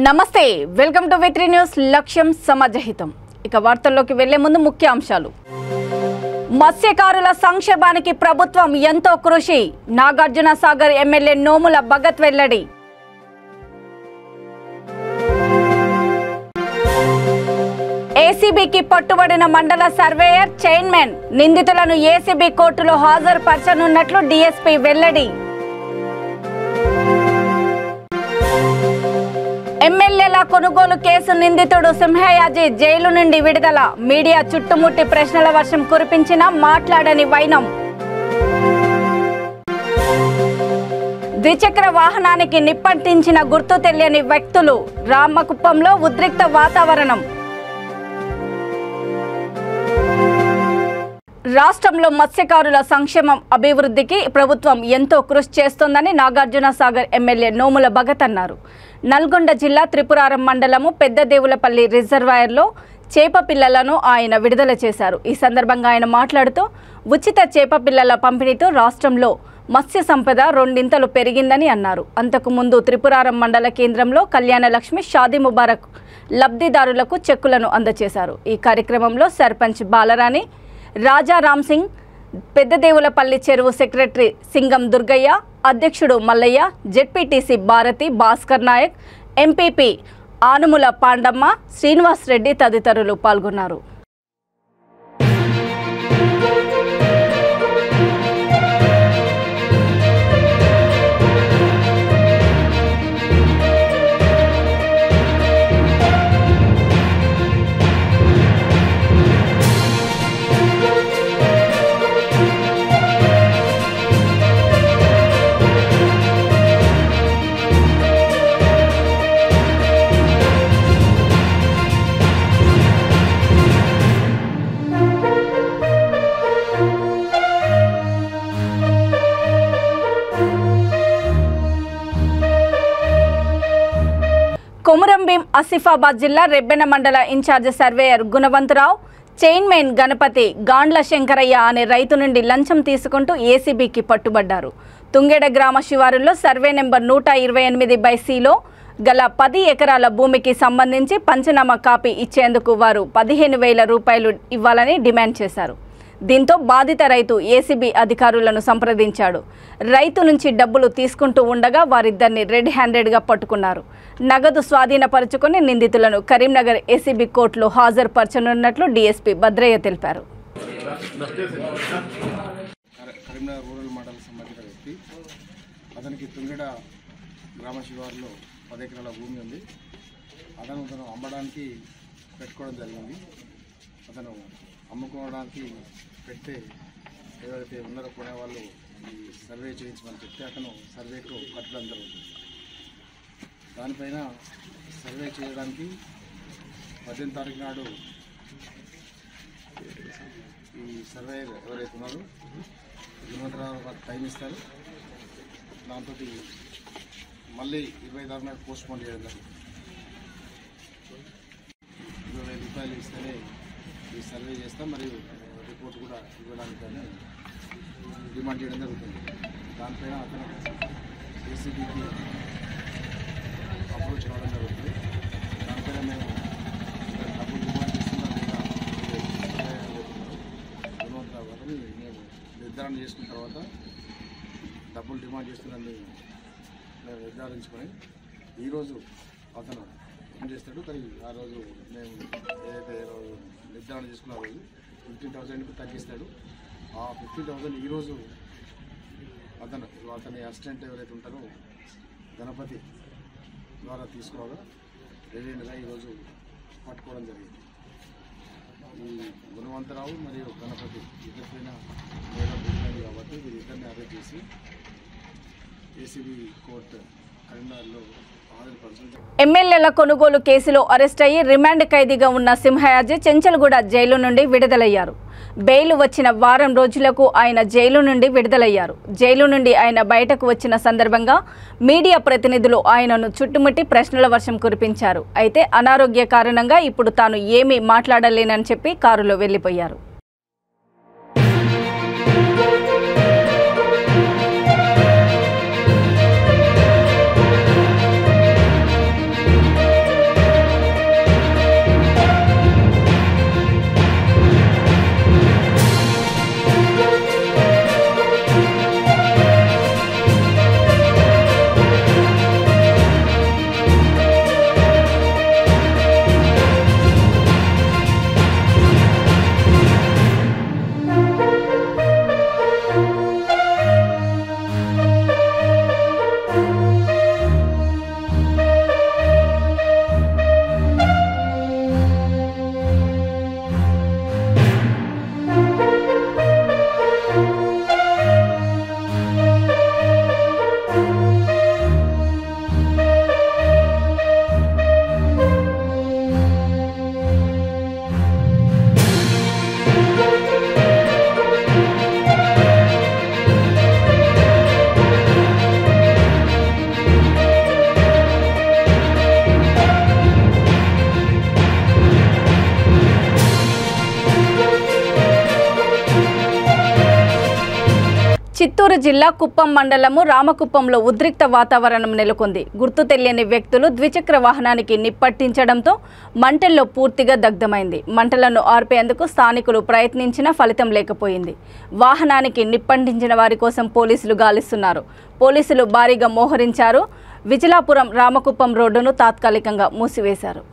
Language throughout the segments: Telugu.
నమస్తే వెల్కమ్ టు వి3 న్యూస్ లక్ష్యం సమాజహితం ఇక వార్తల్లోకి వెళ్లే ముందు ముఖ్య అంశాలు మత్స్యకారుల సంక్షేమానికి ప్రభుత్వం ఎంతో కృషి నాగార్జున సాగర్ ఎమ్మెల్యే నోముల భగత్ వెల్లడి ఏసీబీకి పట్టుబడిన మండల సర్వేయర్ చైర్మన్ నిందితులను ఏసీబీ కోర్టులో హాజరుపరచనున్నట్లు డీఎస్పీ వెల్లడి ఎమ్మెల్యేల కొనుగోలు కేసు నిందితుడు సింహయాజీ జైలు నుండి విడుదల మీడియా చుట్టుముట్టి ప్రశ్నల వర్షం కురిపించిన మాట్లాడని వైనం ద్విచక్ర వాహనానికి నిప్పంటించిన గుర్తు తెలియని వ్యక్తులు రామకుప్పంలో ఉద్రిక్త వాతావరణం రాష్ట్రంలో మత్స్యకారుల సంక్షేమం అభివృద్ధికి ప్రభుత్వం ఎంతో కృషి చేస్తోందని నాగార్జున సాగర్ ఎమ్మెల్యే నోముల భగత్ అన్నారు. నల్గొండ జిల్లా త్రిపురారం మండలము పెద్దదేవులపల్లి రిజర్వాయర్లో చేప పిల్లలను ఆయన విడుదల చేశారు. ఈ సందర్భంగా ఆయన మాట్లాడుతూ ఉచిత చేప పిల్లల పంపిణీతో రాష్ట్రంలో మత్స్య సంపద రెండింతలు పెరిగిందని అన్నారు. అంతకుముందు త్రిపురారం మండల కేంద్రంలో కళ్యాణ లక్ష్మి షాదీ ముబారక్ లబ్ధిదారులకు చెక్కులను అందజేశారు. ఈ కార్యక్రమంలో సర్పంచ్ బాలరాణి, రాజా రామ్ సింగ్, పెద్దదేవులపల్లి చెరువు సెక్రటరీ సింగం దుర్గయ్య, అధ్యక్షుడు మల్లయ్య, జెడ్పీటీసీ భారతి, భాస్కర్ నాయక్, ఎంపీపీ ఆనుముల పాండమ్మ, శ్రీనివాస్ రెడ్డి తదితరులు పాల్గొన్నారు. కొమురంభీం ఆసిఫాబాద్ జిల్లా రెబ్బెన మండల incharge surveyor Gunavantharao, chairman Ganapathi, Gandla Shankarayya అనే రైతు నుండి లంచం తీసుకుంటూ ఏసీబీకి పట్టుబడ్డారు. తుంగెడ గ్రామ శివారులో సర్వే నెంబర్ 128/Cలో గల 10 ఎకరాల భూమికి సంబంధించి పంచనామా కాపీ ఇచ్చేందుకు వారు 15,000 రూపాయలు ఇవ్వాలని డిమాండ్ చేశారు. దీంతో బాధిత రైతు ఏసీబీ అధికారులను సంప్రదించాడు. రైతు నుంచి డబ్బులు తీసుకుంటూ ఉండగా వారిద్దరిని రెడ్ హ్యాండెడ్గా పట్టుకున్నారు. నగదు స్వాధీనపరుచుకుని నిందితులను కరీంనగర్ ఏసీబీ కోర్టులో హాజరుపరచనున్నట్లు డీఎస్పీ భద్రయ్య తెలిపారు. కరీంనగర్ రూరల్ మండల సంబంధిత వ్యక్తి, అతనికి తుంగెడ గ్రామ శివారులో 10 ఎకరాల భూమి ఉంది. అతను అమ్మడానికి పెట్టుకోవడం జరిగింది. అతను అమ్ముకోవడానికి పెడితే ఎవరైతే ఉన్నారో కొనే వాళ్ళు ఈ సర్వే చేయించమని చెప్తే అతను సర్వేకు కట్టడం జరుగుతుంది. దానిపైన సర్వే చేయడానికి 18వ తారీఖు నాడు ఈ సర్వే ఎవరైతే ఉన్నారో 20 టైం ఇస్తారు. దాంతో మళ్ళీ 20 తారీఖు నాడు పోస్ట్ పోన్ చేయడం జరుగుతుంది. 20,000 రూపాయలు ఇస్తేనే ఈ సర్వే చేస్తాం, మరియు రిపోర్ట్ కూడా ఇవ్వడానికి డిమాండ్ చేయడం జరుగుతుంది. దానిపైన అతను ఏసీబీకి అప్రోచ్ కావడం జరుగుతుంది. దానిపైన మేము డబ్బులు డిమాండ్ చేస్తున్నాం గుణవంతరావుని మేము నిర్ధారణ చేసుకున్న తర్వాత డబ్బులు డిమాండ్ చేస్తున్నాన్ని మేము నిర్ధారించుకొని ఈరోజు అతను ఏం చేస్తాడు. కానీ ఆ రోజు మేము ఏదైతే నిర్ధారణ చేసుకున్న రోజు 15,000కి తగ్గిస్తాడు. ఆ 15,000 ఈరోజు అతని అసిస్టెంట్ ఎవరైతే ఉంటారో గణపతి ద్వారా తీసుకోగా రెవెన్యూగా ఈరోజు పట్టుకోవడం జరిగింది. ఈ గుణవంతరావు మరియు గణపతి ఇద్దరిపైన నేరం జరిగింది కాబట్టి వీరిద్దరిని అరెస్ట్ చేసి ఏసీబీ కోర్టు కరీంనగర్లో ఎమ్మెల్యేల కొనుగోలు కేసులో అరెస్ట్ అయ్యి రిమాండ్ ఖైదీగా ఉన్న సింహయాజీ చెంచల్గూడ జైలు నుండి విడుదలయ్యారు. బెయిల్ వచ్చిన వారం రోజులకు ఆయన జైలు నుండి విడుదలయ్యారు. జైలు నుండి ఆయన బయటకు వచ్చిన సందర్భంగా మీడియా ప్రతినిధులు ఆయనను చుట్టుముట్టి ప్రశ్నల వర్షం కురిపించారు. అయితే అనారోగ్య కారణంగా ఇప్పుడు తాను ఏమీ మాట్లాడలేనని చెప్పి కారులో వెళ్లిపోయారు. చిత్తూరు జిల్లా కుప్పం మండలము రామకుప్పంలో ఉద్రిక్త వాతావరణం నెలకొంది. గుర్తు తెలియని వ్యక్తులు ద్విచక్ర వాహనానికి నిప్పట్టించడంతో మంటల్లో పూర్తిగా దగ్ధమైంది. మంటలను ఆర్పేందుకు స్థానికులు ప్రయత్నించినా ఫలితం లేకపోయింది. వాహనానికి నిప్పంటించిన వారి కోసం పోలీసులు గాలిస్తున్నారు. పోలీసులు భారీగా మోహరించారు. విజిలాపురం రామకుప్పం రోడ్డును తాత్కాలికంగా మూసివేశారు.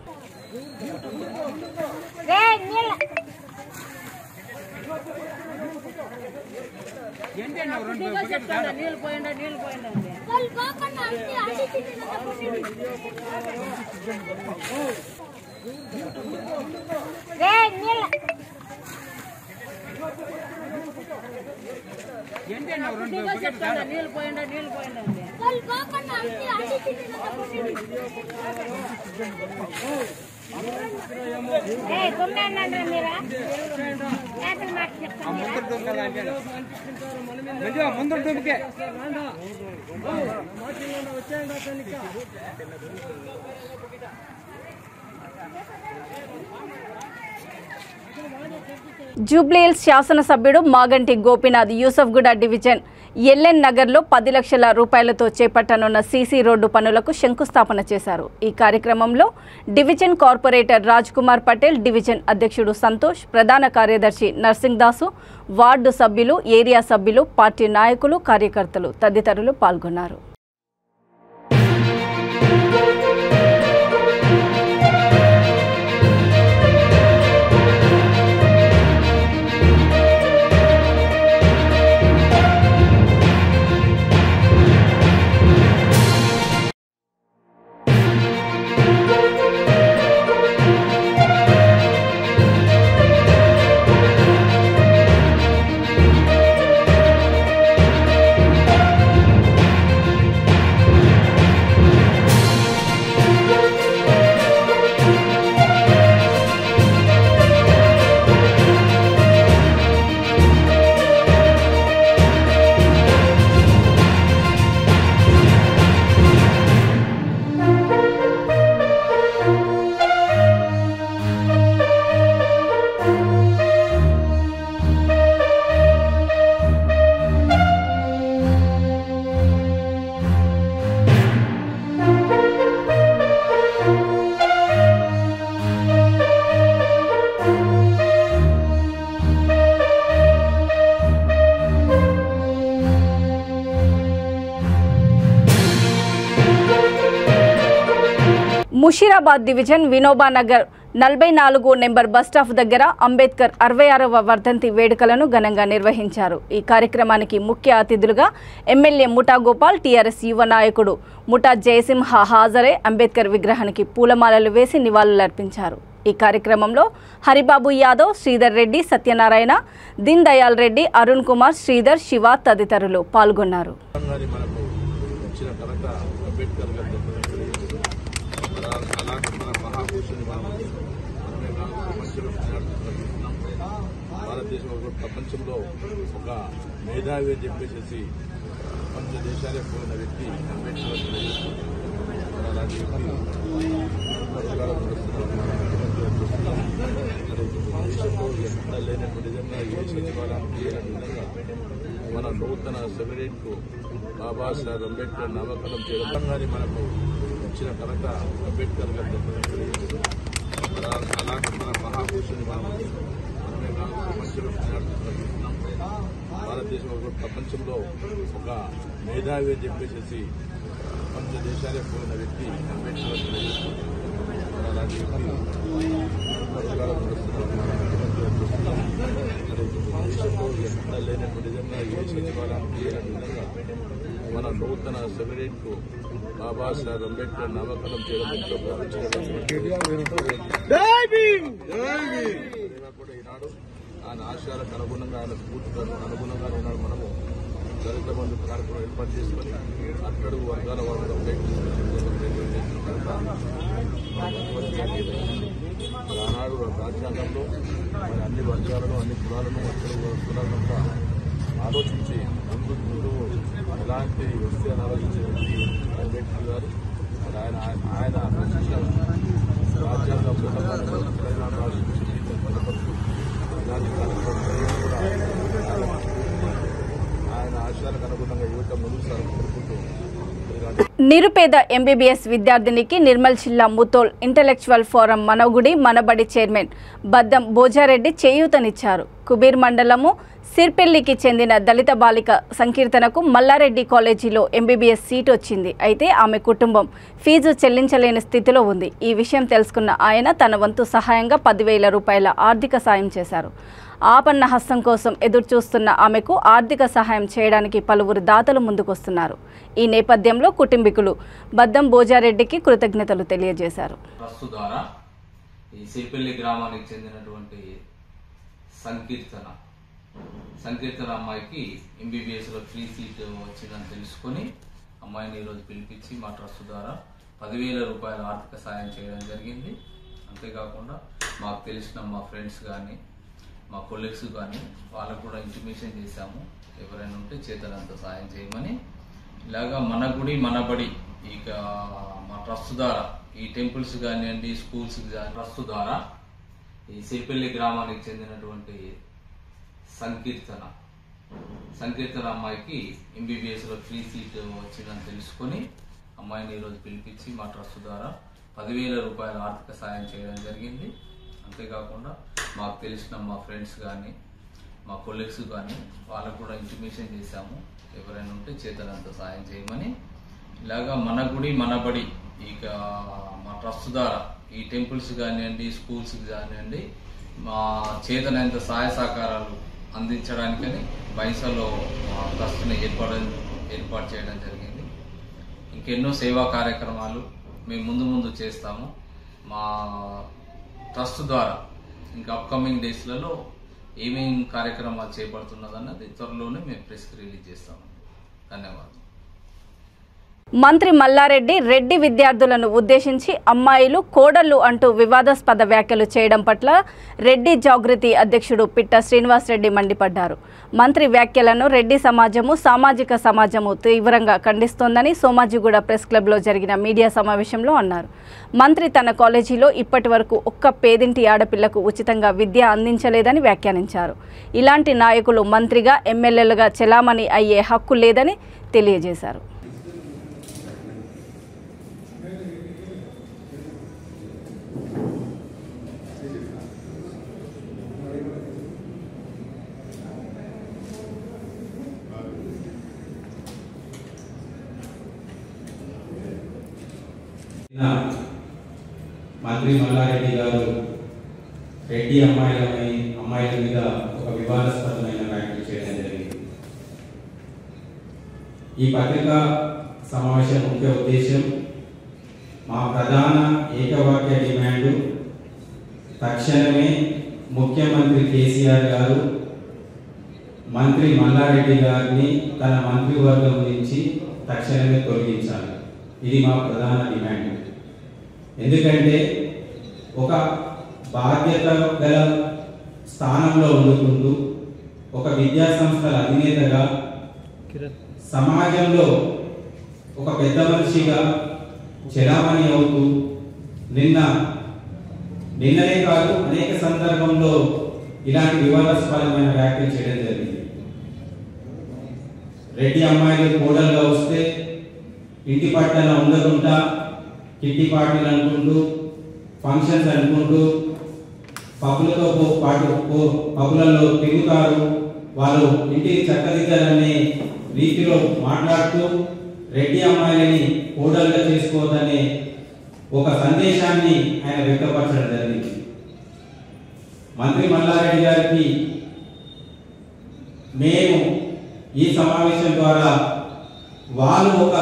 జూబ్లీహిల్స్ శాసనసభ్యుడు మాగంటి గోపీనాథ్ యూసఫ్గూడ డివిజన్ ఎల్ఎన్ నగర్లో 10 లక్షల రూపాయలతో చేపట్టనున్న సీసీ రోడ్డు పనులకు శంకుస్థాపన చేశారు. ఈ కార్యక్రమంలో division corporator Raj Kumar Patel, division అధ్యక్షుడు సంతోష్, ప్రధాన కార్యదర్శి నర్సింగ్ దాసు, వార్డు సభ్యులు, ఏరియా సభ్యులు, పార్టీ నాయకులు, కార్యకర్తలు తదితరులు పాల్గొన్నారు. Musheerabad division Vinoba Nagar 44 number bus stop దగ్గర అంబేద్కర్ 66వ వర్ధంతి వేడుకలను ఘనంగా నిర్వహించారు. ఈ కార్యక్రమానికి ముఖ్య అతిథులుగా ఎమ్మెల్యే ముఠా గోపాల్, టీఆర్ఎస్ యువ నాయకుడు ముఠా జయసింహ హాజరై అంబేద్కర్ విగ్రహానికి పూలమాలలు వేసి నివాళులర్పించారు. ఈ కార్యక్రమంలో హరిబాబు యాదవ్, శ్రీధర్ రెడ్డి, సత్యనారాయణ, దీన్ దయాల్ రెడ్డి, అరుణ్ కుమార్, శ్రీధర్, శివ తదితరులు పాల్గొన్నారు. భారతదేశంలో ప్రపంచంలో ఒక మేధావి అని చెప్పేసి ప్రపంచ దేశాలే పోయిన వ్యక్తి అంబేద్కర్. అలాంటి వ్యక్తి దేశంలో ఎక్కడ లేనటువంటి విధంగా ఏ సచివాలయానికి లేని విధంగా మన నూతన సెక్రటరీకు బాబాసాహెబ్ అంబేద్కర్ నామకరణం చేయడం కానీ మనకు ఇచ్చిన ఘనత అంబేద్కర్ గారు. అలాంటి మన మహాపురుషుని భారతదేశంలో ప్రపంచంలో ఒక మేధావి అని చెప్పేసి ప్రపంచ దేశాలే పోయిన వ్యక్తి అంబేద్కర్. అలాంటి వ్యక్తి దేశంలో ఎక్కడ లేనటువంటి విధంగా ఏ సచివాలయానికి లేని విధంగా మన నూతన సెక్రటరీకు బాబాసాహెబ్ అంబేద్కర్ నామకరణం చేయడం కూడా ఈనాడు ఆయన ఆశయాలకు అనుగుణంగా, ఆయన స్ఫూర్తికి అనుగుణంగా ఈనాడు మనము దళిత బంధు కార్యక్రమం ఏర్పాటు చేసుకుని అట్టడుగు వర్గాల వాళ్ళు ఆనాడు రాజ్యాంగంలో అన్ని వర్గాలను, అన్ని కులాలను, అట్టడుగు కులాలంతా ఆలోచించి ముందు ఎలాంటి వస్తే అని ఆలోచించే వ్యక్తి అంబేద్కర్ గారు. ఆయన రాజ్యాంగంలో తెలంగాణ రాష్ట్రం ఆయన ఆశయాలకు నిరుపేద ఎంబీబీఎస్ విద్యార్థినికి నిర్మల్ జిల్లా ముతోల్ ఇంటలెక్చువల్ ఫోరం మనగుడి మనబడి చైర్మన్ బద్దం భోజారెడ్డి చేయూతనిచ్చారు. కుబీర్ మండలము సిర్పెల్లికి చెందిన దళిత బాలిక సంకీర్తనకు మల్లారెడ్డి కాలేజీలో ఎంబీబీఎస్ సీట్ వచ్చింది. అయితే ఆమె కుటుంబం ఫీజు చెల్లించలేని స్థితిలో ఉంది. ఈ విషయం తెలుసుకున్న ఆయన తన వంతు సహాయంగా 10,000 రూపాయల ఆర్థిక సాయం చేశారు. ఆపన్న హస్తం కోసం ఎదురుచూస్తున్న ఆమెకు ఆర్థిక సహాయం చేయడానికి పలువురు దాతలు ముందుకొస్తున్నారు. ఈ నేపథ్యంలో కుటుంబీకులు బద్దం భోజారెడ్డికి కృతజ్ఞతలు తెలియజేశారు. ప్రస్తుతారా ఈ సిర్పెల్లి గ్రామానికి చెందినటువంటి సంకీర్తన అమ్మాయికి ఎంబీబీఎస్లో ఫ్రీ సీట్ వచ్చిందని తెలుసుకొని అమ్మాయిని ఈరోజు పిలిపించి మా ట్రస్ట్ ద్వారా 10,000 రూపాయల ఆర్థిక సాయం చేయడం జరిగింది. అంతేకాకుండా మాకు తెలిసిన మా ఫ్రెండ్స్ కానీ మా కొలీగ్స్ కానీ వాళ్ళకు కూడా ఇంటిమేషన్ చేశాము. ఎవరైనా ఉంటే చేతనంత సాయం చేయమని. ఇలాగా మన గుడి మనబడి ఇక మా ట్రస్ట్ ద్వారా ఈ టెంపుల్స్ కానివ్వండి, స్కూల్స్ ట్రస్ట్ ద్వారా ఈ సిర్పెల్లి గ్రామానికి చెందినటువంటి సంకీర్తన అమ్మాయికి ఎంబీబీఎస్లో ఫ్రీ సీట్ వచ్చిందని తెలుసుకొని అమ్మాయిని ఈరోజు పిలిపించి మా ట్రస్ట్ ద్వారా 10,000 రూపాయల ఆర్థిక సాయం చేయడం జరిగింది. అంతేకాకుండా మాకు తెలిసిన మా ఫ్రెండ్స్ కానీ మా కొలీగ్స్ కానీ వాళ్ళకు కూడా ఇంటిమేషన్ చేశాము. ఎవరైనా ఉంటే చేతనంత సాయం చేయమని. ఇలాగా మన గుడి మనబడి ఇక మా ట్రస్ట్ ద్వారా ఈ టెంపుల్స్ కానివ్వండి, స్కూల్స్ కానివ్వండి మా చేతనంత సహాయ సహకారాలు అందించడానికని బైసాలో మా ట్రస్ట్ని ఏర్పాటు చేయడం జరిగింది. ఇంకెన్నో సేవా కార్యక్రమాలు మేము ముందు చేస్తాము. మా ట్రస్ట్ ద్వారా ఇంకా అప్కమింగ్ డేస్లలో ఏమేం కార్యక్రమాలు చేపడుతున్నదన్నది త్వరలోనే మేము ప్రెస్ రిలీజ్ చేస్తాము. ధన్యవాదాలు. మంత్రి మల్లారెడ్డి రెడ్డి విద్యార్థులను ఉద్దేశించి అమ్మాయిలు కోడళ్లు అంటూ వివాదాస్పద వ్యాఖ్యలు చేయడం పట్ల రెడ్డి జాగృతి అధ్యక్షుడు పిట్ట శ్రీనివాసరెడ్డి మండిపడ్డారు. మంత్రి వ్యాఖ్యలను రెడ్డి సమాజము, సామాజిక సమాజము తీవ్రంగా ఖండిస్తోందని సోమాజిగూడ ప్రెస్ క్లబ్లో జరిగిన మీడియా సమావేశంలో అన్నారు. మంత్రి తన కాలేజీలో ఇప్పటి వరకు ఒక్క పేదింటి ఆడపిల్లకు ఉచితంగా విద్య అందించలేదని వ్యాఖ్యానించారు. ఇలాంటి నాయకులు మంత్రిగా, ఎమ్మెల్యేలుగా చెలామణి అయ్యే హక్కు లేదని తెలియజేశారు. మంత్రి మల్లారెడ్డి గారు రెడ్డి అమ్మాయిల మీద ఒక వివాదాస్పదమైన వ్యాఖ్యలు చేయడం జరిగింది. ఈ పత్రికా సమావేశం ముఖ్య ఉద్దేశం మా ప్రధాన ఏకవాక్య డిమాండు తక్షణమే ముఖ్యమంత్రి కేసీఆర్ గారు మంత్రి మల్లారెడ్డి గారిని తన మంత్రివర్గం నుంచి తక్షణమే తొలగించాలి. ఇది మా ప్రధాన డిమాండ్. ఎందుకంటే ఒక బాధ్యత గల స్థానంలో ఉండుకుంటూ ఒక విద్యా సంస్థల అధినేతగా సమాజంలో ఒక పెద్ద మనిషిగా చెలామణి అవుతూ నిన్ననే కాదు అనేక సందర్భంలో ఇలాంటి వివాదాస్పదమైన వ్యాఖ్యలు చేయడం జరిగింది. రెడ్డి అమ్మాయిలు కోడలుగా వస్తే ఇంటి పట్టణ ఉండకుండా కిట్టి పార్టీలు అనుకుంటూ, ఫంక్షన్స్ అనుకుంటూ, పబ్బులతో పాటు పబ్బులలో తిరుగుతారు. వాళ్ళు ఇంటిని చక్కదిద్దాలనే రీతిలో మాట్లాడుతూ రెడ్డి అమ్మాయిలని కోడలుగా చేసుకోవద్దనే ఒక సందేశాన్ని ఆయన వ్యక్తపరచడం జరిగింది. మంత్రి మల్లారెడ్డి గారికి మేము ఈ సమావేశం ద్వారా వాళ్ళు ఒక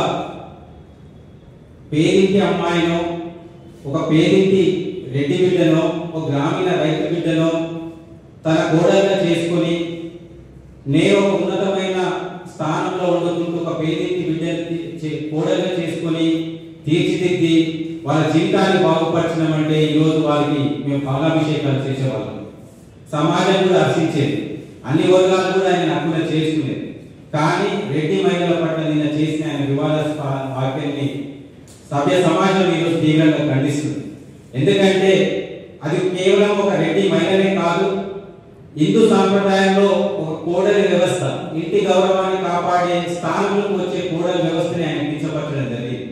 పేదింటి అమ్మాయినో, ఒక పేదింటి రెడ్డి బిడ్డనో, ఒక గ్రామీణ రైతు బిడ్డనో తన కోడలుగా చేసుకొని నేను ఒక ఉన్నతమైన స్థానంలో ఉండుకుంటూ ఒక పేదింటి బిడ్డని కోడలుగా చేసుకొని తీర్చిదిద్ది వాళ్ళ జీవితాన్ని బాగుపరచడమంటే ఈరోజు వాళ్ళకి మేము పాలాభిషేకాలు చేసేవాళ్ళం. సమాజం కూడా హర్షించేది, అన్ని వర్గాలు కూడా ఆయన హక్కున చేసుకునేది. కానీ రెడ్డి మహిళల పట్ల నిన్న చేసిన ఆయన వివాదాస్పద వాక్యాన్ని సభ్య సమాజం ఈరోజు తీవ్రంగా ఖండిస్తుంది. ఎందుకంటే అది కేవలం ఒక రెడ్డి మహిళనే కాదు, హిందూ సాంప్రదాయంలో ఒక కోడలి వ్యవస్థ, ఇంటి గౌరవాన్ని కాపాడే స్థానంలోకి వచ్చే కోడలి వ్యవస్థని ఆయన కించపరచడం జరిగింది.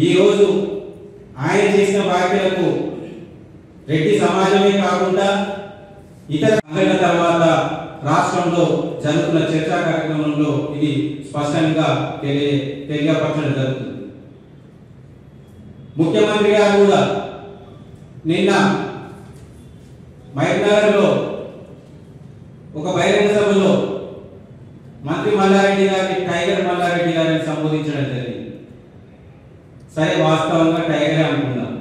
ఈరోజు ఆయన చేసిన వ్యాఖ్యలకు రెడ్డి సమాజమే కాకుండా ఇతర సంఘటన తర్వాత రాష్ట్రంలో జరుగుతున్న చర్చా కార్యక్రమంలో ఇది స్పష్టంగా తెలియపరచడం జరుగుతుంది. ముఖ్యమంత్రి గారు కూడా నిన్న మహబూబ్నగర్లో ఒక బహిరంగ సభలో మంత్రి మల్లారెడ్డి గారిని టైగర్ మల్లారెడ్డి గారిని సంబోధించడం జరిగింది. సరే, వాస్తవంగా టైగరే అనుకున్నాం.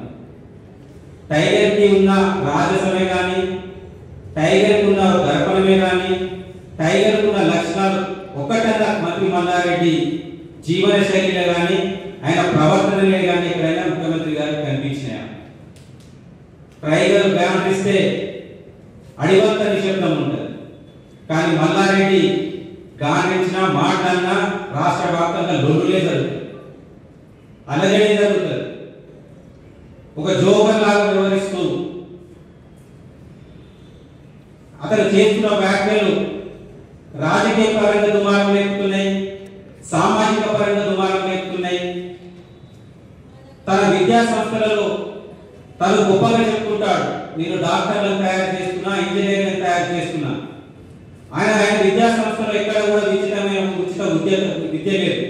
టైగర్కి ఉన్న రాజసమే కానీ, టైగర్కి ఉన్న దర్పణమే కానీ, టైగర్కి ఉన్న లక్షణాలు ఒక్కటన్నా మంత్రి మల్లారెడ్డి జీవన శైలిలో కానీ ఆయన ప్రవర్తనలే కానీ ఎక్కడైనా ముఖ్యమంత్రి గారికి కనిపించినాయా? టైగర్ గాంధిస్తే అడివంత నిశ్శబ్దం ఉంటుంది, కానీ మల్లారెడ్డి గాంధించిన మాటలన్నా రాష్ట్ర వ్యాప్తంగా లొల్లులే జరుగుతుంది, అలజడే జరుగుతుంది. ఒక జోకర్ లాగా వివరిస్తూ అతను చేస్తున్న వ్యాఖ్యలు రాజకీయ పరంగా దుమారం లేపుతున్నాయి, సామాజిక పరంగా దుమారం లేపుతున్నాయి. తన విద్యా సంస్థలలో తను గొప్పగా చెప్పుకుంటాడు, నేను డాక్టర్లను తయారు చేస్తున్నా, ఇంజనీర్లను తయారు చేస్తున్నా. ఆయన విద్యా సంస్థలో ఎక్కడ కూడా ఉచిత విద్య లేదు.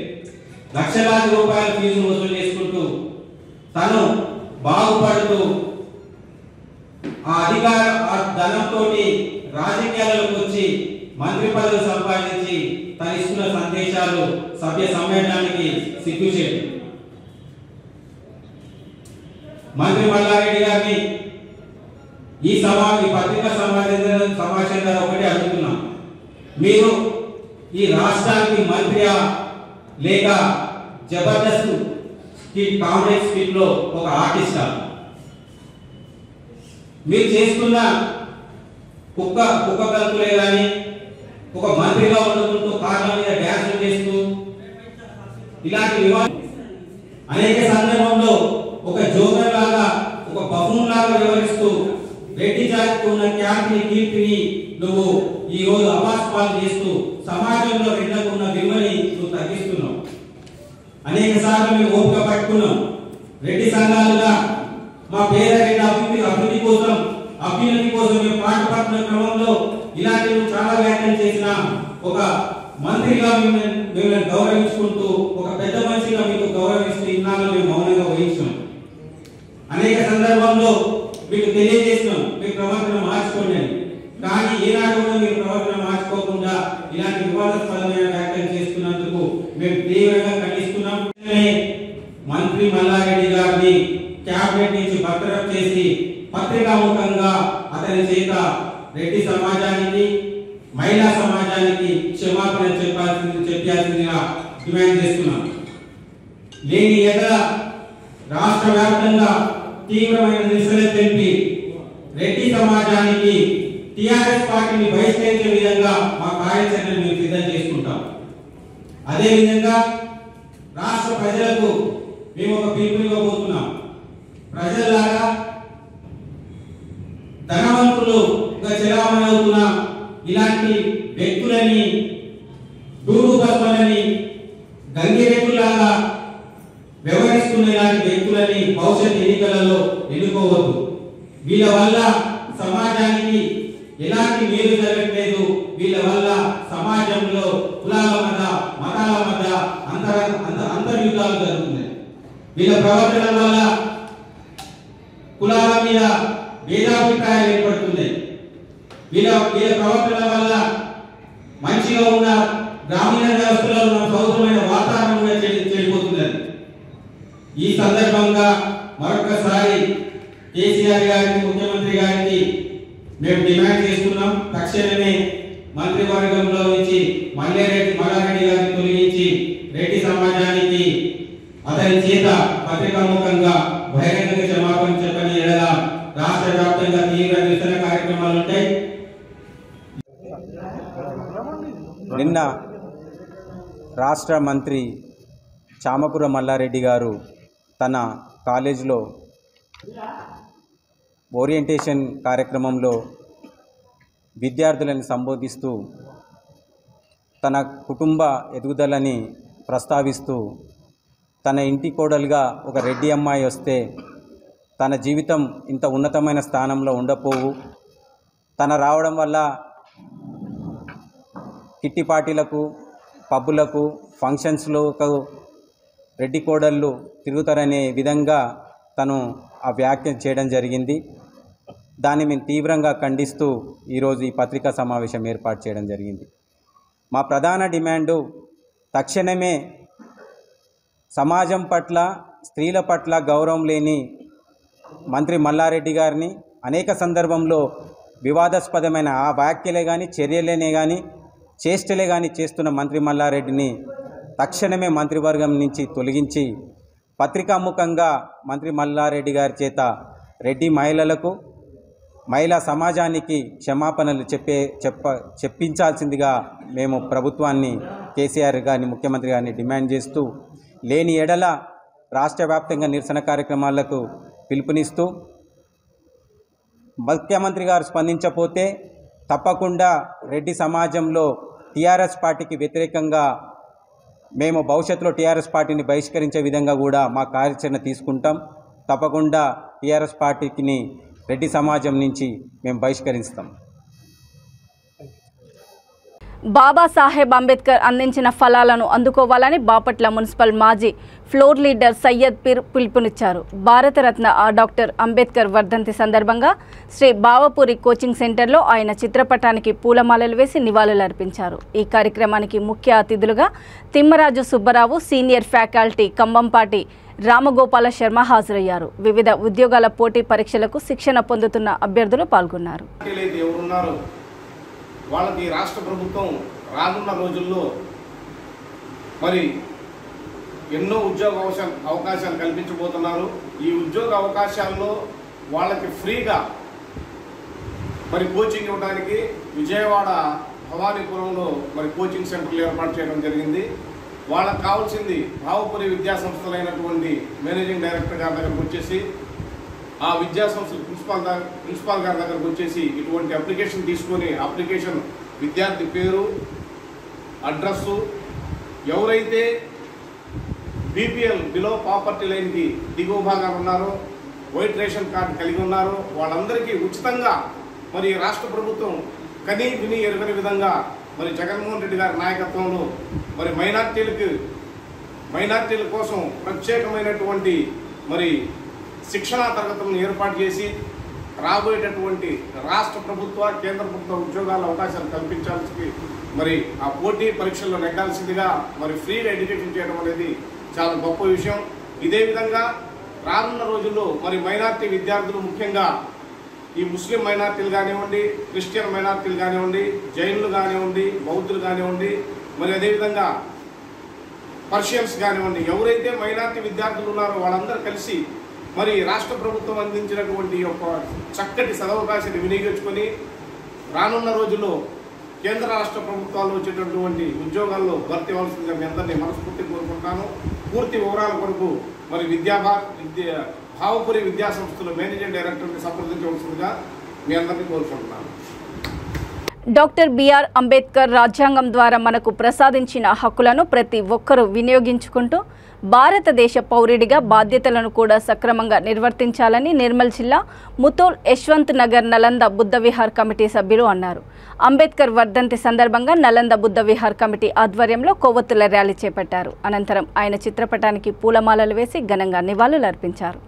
లక్షలాది రూపాయల ఫీజును వసూలు చేసుకుంటూ తను బాగుపడుతూ ఆ ధనంతో రాజకీయాలకు వచ్చి మంత్రి పదవి సంపాదించి తను ఇస్తున్న సందేశాలు సభ్య సమ్మేళనానికి సిగ్గుచేటు. మంత్రి మల్లారెడ్డి గారిని ఈ పత్రికా సమావేశం ద్వారా ఒకటి అడుగుతున్నాం, మీరు ఈ రాష్ట్రానికి మంత్రియా లేక జబర్దస్త్ కాంగ్రెస్ స్పీట్ లో ఒక ఆర్టిస్టా? మీరు చేసుకున్న కుక్క కలుపులే కానీ ఒక మంత్రిగా ఉండుకుంటూ కార్ల మీద డ్యాన్సులు చేస్తూ ఇలాంటి వివాదం అనేక సందర్భంలో ఒక జోకర్ లాగా, ఒక బఫూన్ లాగా వ్యవహరిస్తూ రెడ్డి జాతికి ఉన్న ఖ్యాతిని, కీర్తిని నువ్వు ఈ రోజు అపాస్పాలు చేస్తూ సమాజంలో రెడ్లకు ఉన్న విలువని నువ్వు తగ్గిస్తున్నావు. అనేక సార్లు మేము ఓపిక పట్టుకున్నాం. రెడ్డి సంఘాలుగా మా పేద రెడ్డి అభివృద్ధి కోసం, అభ్యున్నతి కోసం మేము పాటుపడుతున్న క్రమంలో ఇలాంటి చాలా వ్యాఖ్యలు చేసిన ఒక మంత్రిగా మిమ్మల్ని గౌరవించుకుంటూ, ఒక పెద్ద మనిషిగా మీకు గౌరవిస్తూ ఇన్నాళ్ళు మేము మౌనంగా వహించాం. అనేక సందర్భంలో మీకు తెలియజేసినాం మీరు ప్రవర్తన మార్చుకోండి అని. కానీ ఈనాడు కూడా మీరు ప్రవర్తన మార్చుకోకుండా ఇలాంటి వివాదాస్పదమైన వ్యాఖ్యలు చేస్తున్నందుకు మేము తీవ్రంగా ఖండిస్తున్నాం. మంత్రి మల్లారెడ్డి గారిని క్యాబినెట్ నుంచి బర్తరఫ్ చేసి పత్రికాముఖంగా అతని చేత రెడ్డి సమాజానికి, మహిళా సమాజానికి క్షమాపణ చెప్పాల్సిందిగా డిమాండ్ చేస్తున్నాం. లేని ఎడల రాష్ట్ర వ్యాప్తంగా తీవ్రమైన నిరసన తెలిపి రెడ్డి సమాజానికి టిఆర్ఎస్ పార్టీని బహిష్కరించే విధంగా మా కార్యాచరణను మేము సిద్ధం చేసుకుంటాం. అదేవిధంగా రాష్ట్ర ప్రజలకు మేము ఒక పిలుపునివ్వబోతున్నాం. ప్రజలారా, ధనవంతులుగా చెలామణి అవుతున్న ఇలాంటి వ్యక్తులని, డూరు బస్సులని, గంగిరెడ్డిలాగా వ్యవహరిస్తున్న ఇలాంటి వ్యక్తులని భవిష్యత్ ఎన్నికలలో ఎన్నుకోవద్దు. వీళ్ళ వల్ల సమాజానికి ఎలాంటి మేలు జరగట్లేదు. వీళ్ళ వల్ల సమాజంలో కులాల మధ్య, మతాల మధ్య అంతర్యుద్ధాలు జరుగుతున్నాయి. వీళ్ళ ప్రవర్తన వల్ల కులాల మీద భేదాభిప్రాయాలు ఏర్పడుతున్నాయి. వీళ్ళ ప్రవర్తన వల్ల మంచిగా ఉన్న గ్రామీణ వ్యవస్థలో ఉన్న సౌకర్యమైన వాతావరణం కూడా చెడిపోతున్నది. ఈ సందర్భంగా మరొకసారి కేసీఆర్ గారికి, ముఖ్యమంత్రి గారికి మేము డిమాండ్ చేస్తున్నాం, తక్షణమే మంత్రివర్గంలో నుంచి మల్లారెడ్డి గారిని తొలగించి రెడ్డి సమాజానికి అతని చేత పత్రికాముఖంగా బహిరంగ క్షమాపణ చెప్పని ఎడల రాష్ట్ర వ్యాప్తంగా తీవ్ర నిరసన కార్యక్రమాలు ఉంటాయి. నిన్న రాష్ట్ర మంత్రి చామకూర మల్లారెడ్డి గారు తన కాలేజీలో ఓరియంటేషన్ కార్యక్రమంలో విద్యార్థులను సంబోధిస్తూ తన కుటుంబ ఎదుగుదలని ప్రస్తావిస్తూ తన ఇంటి కోడలుగా ఒక రెడ్డి అమ్మాయి వస్తే తన జీవితం ఇంత ఉన్నతమైన స్థానంలో ఉండపోవు. తన రావడం వల్ల కిట్టి పార్టీలకు, పబ్బులకు, ఫంక్షన్స్లకు రెడ్డి కోడళ్ళు తిరుగుతారనే విధంగా తను ఆ వ్యాఖ్య చేయడం జరిగింది. దాన్ని మేము తీవ్రంగా ఖండిస్తూ ఈరోజు ఈ పత్రికా సమావేశం ఏర్పాటు చేయడం జరిగింది. మా ప్రధాన డిమాండు తక్షణమే సమాజం పట్ల, స్త్రీల పట్ల గౌరవం లేని మంత్రి మల్లారెడ్డి గారిని అనేక సందర్భంలో వివాదాస్పదమైన ఆ వ్యాఖ్యలే కానీ, చర్యలేనే కానీ, చేష్టలే కానీ చేస్తున్న మంత్రి మల్లారెడ్డిని తక్షణమే మంత్రివర్గం నుంచి తొలగించి పత్రికాముఖంగా మంత్రి మల్లారెడ్డి గారి చేత రెడ్డి మహిళలకు, మహిళా సమాజానికి క్షమాపణలు చెప్పించాల్సిందిగా మేము ప్రభుత్వాన్ని, కేసీఆర్ గారిని, ముఖ్యమంత్రి గారిని డిమాండ్ చేస్తూ, లేని ఎడల రాష్ట్ర వ్యాప్తంగా నిరసన కార్యక్రమాలకు పిలుపునిస్తూ, ముఖ్యమంత్రి గారు స్పందించకపోతే తప్పకుండా రెడ్డి సమాజంలో టీఆర్ఎస్ పార్టీకి వ్యతిరేకంగా మేము భవిష్యత్తులో టీఆర్ఎస్ పార్టీని బహిష్కరించే విధంగా కూడా మా కార్యాచరణ తీసుకుంటాం. తప్పకుండా టీఆర్ఎస్ పార్టీని రెడ్డి సమాజం నుంచి మేము బహిష్కరిస్తాం. బాబాసాహెబ్ అంబేద్కర్ అందించిన ఫలాలను అందుకోవాలని బాపట్ల మున్సిపల్ మాజీ ఫ్లోర్ లీడర్ సయ్యద్ పీర్ పిలుపునిచ్చారు. భారతరత్న డాక్టర్ అంబేద్కర్ వర్ధంతి సందర్భంగా శ్రీ బావపూరి కోచింగ్ సెంటర్లో ఆయన చిత్రపటానికి పూలమాలలు వేసి నివాళులర్పించారు. ఈ కార్యక్రమానికి ముఖ్య అతిథులుగా తిమ్మరాజు సుబ్బరావు, సీనియర్ ఫ్యాకల్టీ కంబంపాటి రామగోపాల శర్మ హాజరయ్యారు. వివిధ ఉద్యోగాల పోటీ పరీక్షలకు శిక్షణ పొందుతున్న అభ్యర్థులు పాల్గొన్నారు. వాళ్ళకి రాష్ట్ర ప్రభుత్వం రానున్న రోజుల్లో మరి ఎన్నో ఉద్యోగ అవకాశాలు కల్పించబోతున్నారు. ఈ ఉద్యోగ అవకాశాల్లో వాళ్ళకి ఫ్రీగా మరి కోచింగ్ ఇవ్వడానికి విజయవాడ భవానీపురంలో మరి కోచింగ్ సెంటర్లు ఏర్పాటు చేయడం జరిగింది. వాళ్ళకి కావాల్సింది భావపురి విద్యా సంస్థలైనటువంటి మేనేజింగ్ డైరెక్టర్ గారి దగ్గరకు వచ్చేసి, ఆ విద్యా సంస్థ ప్రిన్సిపాల్ గారి దగ్గరకు వచ్చేసి ఇటువంటి అప్లికేషన్ తీసుకొని, అప్లికేషన్ విద్యార్థి పేరు, అడ్రస్సు, ఎవరైతే బీపీఎల్ బిలో పావర్టీ లైన్కి దిగువ భాగాలు ఉన్నారో, వైట్ రేషన్ కార్డు కలిగి ఉన్నారో వాళ్ళందరికీ ఉచితంగా మరి రాష్ట్ర ప్రభుత్వం కనీ విని ఎరుగని విధంగా మరి జగన్మోహన్ రెడ్డి గారి నాయకత్వంలో మరి మైనార్టీల కోసం ప్రత్యేకమైనటువంటి మరి శిక్షణా తరగతులను ఏర్పాటు చేసి రాబోయేటటువంటి రాష్ట్ర ప్రభుత్వ, కేంద్ర ప్రభుత్వ ఉద్యోగాల అవకాశాలు కల్పించాల్సి మరి ఆ పోటీ పరీక్షల్లో నెగ్గాల్సిందిగా మరి ఫ్రీగా ఎడ్యుకేషన్ చేయడం అనేది చాలా గొప్ప విషయం. ఇదే విధంగా రానున్న రోజుల్లో మరి మైనార్టీ విద్యార్థులు, ముఖ్యంగా ఈ ముస్లిం మైనార్టీలు కానివ్వండి, క్రిస్టియన్ మైనార్టీలు కానివ్వండి, జైనులు కానివ్వండి, బౌద్ధులు కానివ్వండి, మరి అదేవిధంగా పర్షియన్స్ కానివ్వండి, ఎవరైతే మైనార్టీ విద్యార్థులు ఉన్నారో వాళ్ళందరూ కలిసి మరి రాష్ట్ర ప్రభుత్వం అందించినటువంటి ఒక చక్కటి సదవకాశాన్ని వినియోగించుకొని రానున్న రోజుల్లో కేంద్ర రాష్ట్ర ప్రభుత్వాలు వచ్చేటటువంటి ఉద్యోగాల్లో భర్తీ అవ్వాల్సిందిగా మీ అందరినీ మనస్ఫూర్తి కోరుకుంటాను. పూర్తి వివరాల కొరకు మరి భావపురి విద్యా సంస్థల మేనేజింగ్ డైరెక్టర్ని సంప్రదించవలసిందిగా మీ అందరినీ కోరుకుంటున్నాను. డాక్టర్ బిఆర్ అంబేద్కర్ రాజ్యాంగం ద్వారా మనకు ప్రసాదించిన హక్కులను ప్రతి ఒక్కరూ వినియోగించుకుంటూ భారతదేశ పౌరుడిగా బాధ్యతలను కూడా సక్రమంగా నిర్వర్తించాలని నిర్మల్ జిల్లా ముతోల్ యశ్వంత్ నగర్ నలంద బుద్ధ విహార్ కమిటీ సభ్యులు అన్నారు. అంబేద్కర్ వర్ధంతి సందర్భంగా నలంద బుద్ధ విహార్ కమిటీ ఆధ్వర్యంలో కొవ్వొత్తుల ర్యాలీ చేపట్టారు. అనంతరం ఆయన చిత్రపటానికి పూలమాలలు వేసి ఘనంగా నివాళులర్పించారు.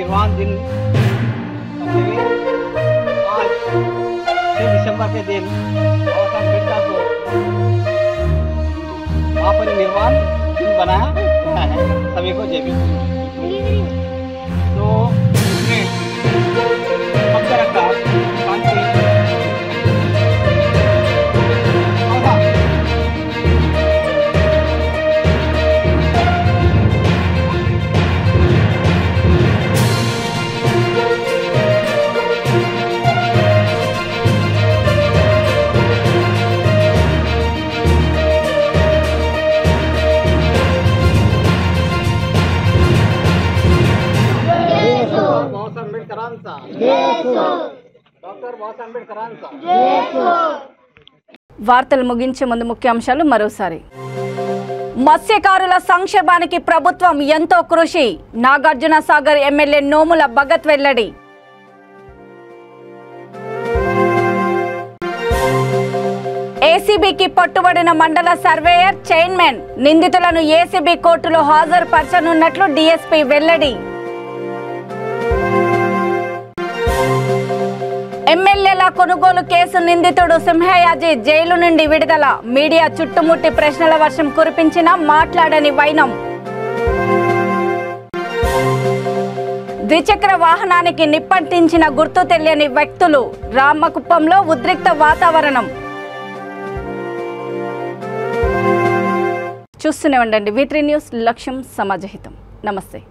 निर्वाण दिन आज 6 दिसंबर के दिन बाबा साहब अम्बेडकर को महापरिनिर्वाण दिन बनाया गया है। सभी को जय भीम। तो इसमें सब तरह का शांति వార్తలు ముగించే ముందు ముఖ్యాంశాలు మరోసారి. మత్స్యకారుల సంక్షేమానికి ప్రభుత్వం ఎంతో కృషి. నాగార్జున సాగర్ ఎమ్మెల్యే నోముల భగత్ వెల్లడి. ఏసీబీకి పట్టుబడిన మండల సర్వేయర్ చైర్మన్. నిందితులను ఏసీబీ కోర్టులో హాజరుపరచనున్నట్లు డీఎస్పీ వెల్లడి. ఎమ్మెల్యేల కొనుగోలు కేసు నిందితుడు సింహయాజీ జైలు నుండి విడుదల. మీడియా చుట్టుముట్టి ప్రశ్నల వర్షం కురిపించిన మాట్లాడని వైనం. ద్విచక్ర వాహనానికి నిప్పంటించిన గుర్తు తెలియని వ్యక్తులు. రామకుప్పంలో ఉద్రిక్త వాతావరణం. చూస్తూనే ఉండండి V3 న్యూస్. లక్ష్యం సమాజహితం. నమస్తే.